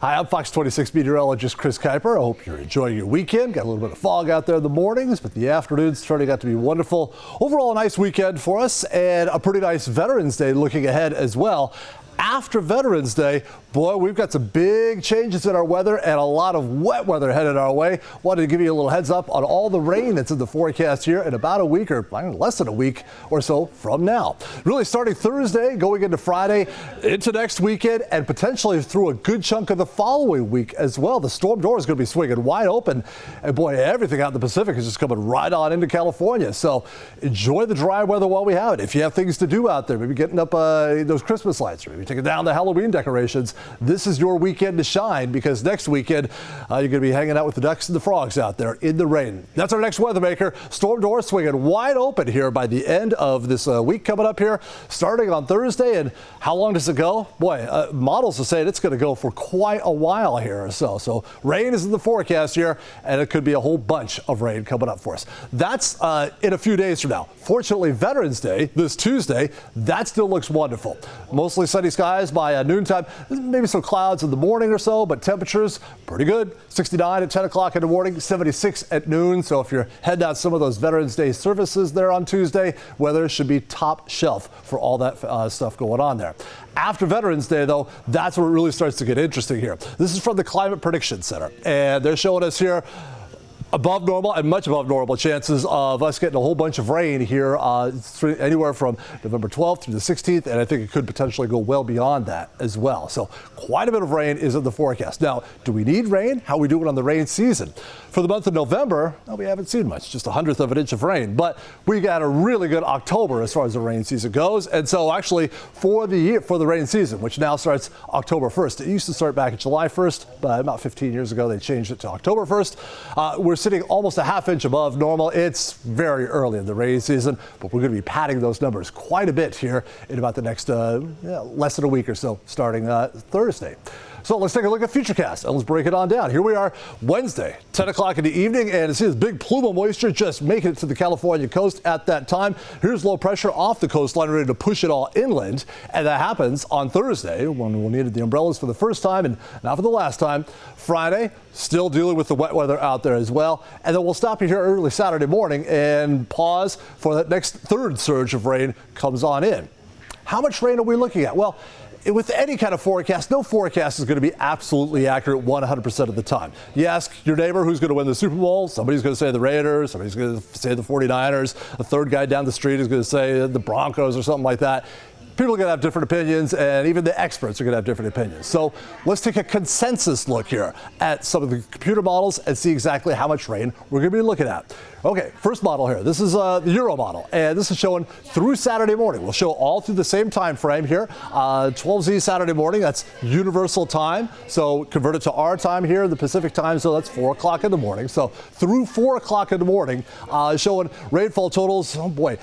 Hi, I'm Fox 26 meteorologist Chris Kuiper. I hope you're enjoying your weekend. Got a little bit of fog out there in the mornings, but the afternoons turning out to be wonderful. Overall, a nice weekend for us and a pretty nice Veterans Day looking ahead as well. After Veterans Day, boy, we've got some big changes in our weather and a lot of wet weather headed our way. Wanted to give you a little heads up on all the rain that's in the forecast here in about a week or less than a week or so from now. Really starting Thursday, going into Friday, into next weekend, and potentially through a good chunk of the following week as well. The storm door is going to be swinging wide open. And boy, everything out in the Pacific is just coming right on into California. So enjoy the dry weather while we have it. If you have things to do out there, maybe getting up those Christmas lights, or maybe taking down the Halloween decorations, this is your weekend to shine, because next weekend you're going to be hanging out with the ducks and the frogs out there in the rain. That's our next weather maker. Storm door swinging wide open here by the end of this week coming up here, starting on Thursday. And how long does it go? Boy, models are saying it's going to go for quite a while here or so. So rain is in the forecast here, and it could be a whole bunch of rain coming up for us. That's in a few days from now. Fortunately, Veterans Day, this Tuesday, that still looks wonderful. Mostly sunny skies by noontime, maybe some clouds in the morning or so, but temperatures pretty good. 69 at 10 o'clock in the morning, 76 at noon. So if you're heading out some of those Veterans Day services there on Tuesday, weather should be top shelf for all that stuff going on there. After Veterans Day, though, that's where it really starts to get interesting here. This is from the Climate Prediction Center, and they're showing us here above normal and much above normal chances of us getting a whole bunch of rain here anywhere from November 12th through the 16th, and I think it could potentially go well beyond that as well. So quite a bit of rain is in the forecast. Now, do we need rain? How are we doing on the rain season? For the month of November, well, we haven't seen much, just 1/100 of an inch of rain, but we got a really good October as far as the rain season goes. And so actually for the rain season, which now starts October 1st, it used to start back at July 1st, but about 15 years ago they changed it to October 1st. We're sitting almost a ½ inch above normal. It's very early in the rain season, but we're going to be padding those numbers quite a bit here in about the next less than a week or so, starting Thursday. So let's take a look at Futurecast and let's break it on down. Here we are Wednesday, 10 o'clock in the evening, and you see this big plume of moisture just making it to the California coast at that time. Here's low pressure off the coastline ready to push it all inland, and that happens on Thursday when we'll need the umbrellas for the first time and not for the last time. Friday, still dealing with the wet weather out there as well, and then we'll stop you here early Saturday morning and pause for that next third surge of rain comes on in. How much rain are we looking at? Well, with any kind of forecast, no forecast is going to be absolutely accurate 100% of the time. You ask your neighbor who's going to win the Super Bowl, somebody's going to say the Raiders, somebody's going to say the 49ers, a third guy down the street is going to say the Broncos or something like that. People are going to have different opinions, and even the experts are going to have different opinions. So let's take a consensus look here at some of the computer models and see exactly how much rain we're going to be looking at. Okay, first model here. This is the Euro model, and this is showing through Saturday morning. We'll show all through the same time frame here. 12Z Saturday morning, that's universal time. So convert it to our time here in the Pacific time, so that's 4 o'clock in the morning. So through 4 o'clock in the morning, showing rainfall totals, oh boy,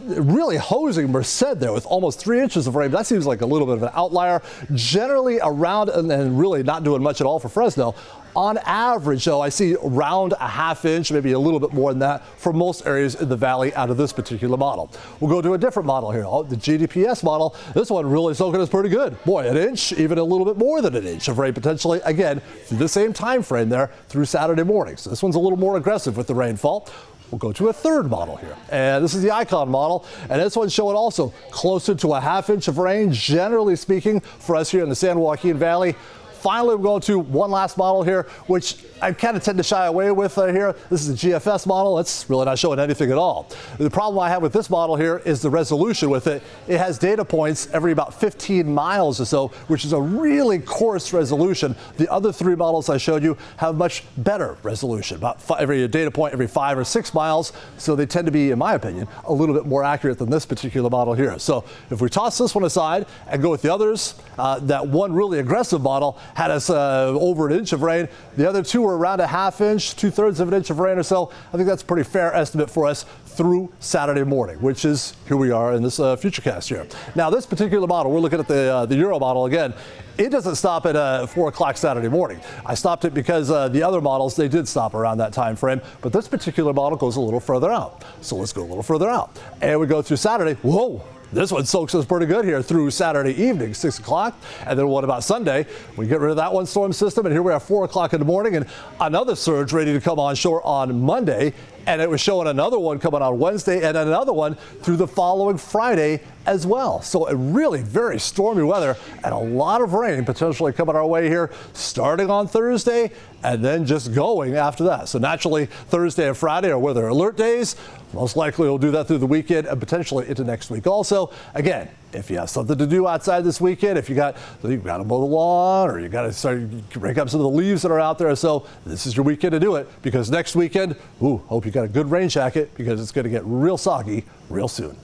really hosing Merced there with almost 3 inches of rain. That seems like a little bit of an outlier. Generally around, and really not doing much at all for Fresno. On average, though, I see around a ½ inch, maybe a little bit more than that for most areas in the valley out of this particular model. We'll go to a different model here, the GDPS model. This one really soaking us pretty good. Boy, an inch, even a little bit more than an inch of rain potentially, again, through the same time frame there through Saturday morning. So this one's a little more aggressive with the rainfall. We'll go to a third model here, and this is the Icon model, and this one's showing also closer to a ½ inch of rain, generally speaking, for us here in the San Joaquin Valley. Finally, we're going to one last model here, which I kind of tend to shy away with here. This is a GFS model. It's really not showing anything at all. The problem I have with this model here is the resolution with it. It has data points every about 15 miles or so, which is a really coarse resolution. The other three models I showed you have much better resolution, about every data point every 5 or 6 miles. So they tend to be, in my opinion, a little bit more accurate than this particular model here. So if we toss this one aside and go with the others, that one really aggressive model had us over an inch of rain. The other two were around a ½ inch, 2/3 of an inch of rain or so. I think that's a pretty fair estimate for us through Saturday morning, which is here we are in this Futurecast here. Now, this particular model, we're looking at the Euro model again. It doesn't stop at 4 o'clock Saturday morning. I stopped it because the other models, they did stop around that time frame, but this particular model goes a little further out. So let's go a little further out. And we go through Saturday. Whoa, This one soaks us pretty good here through Saturday evening, 6 o'clock. And then what about Sunday? We get rid of that one storm system, and here we are 4 o'clock in the morning, and another surge ready to come on shore on Monday. And it was showing another one coming on Wednesday and another one through the following Friday as well. So a really very stormy weather and a lot of rain potentially coming our way here starting on Thursday and then just going after that. So naturally Thursday and Friday are weather alert days. Most likely we'll do that through the weekend and potentially into next week also. Again, if you have something to do outside this weekend, if you've got to mow the lawn or you got to start rake up some of the leaves that are out there, so this is your weekend to do it, because next weekend, hope you got a good rain jacket because it's going to get real soggy real soon.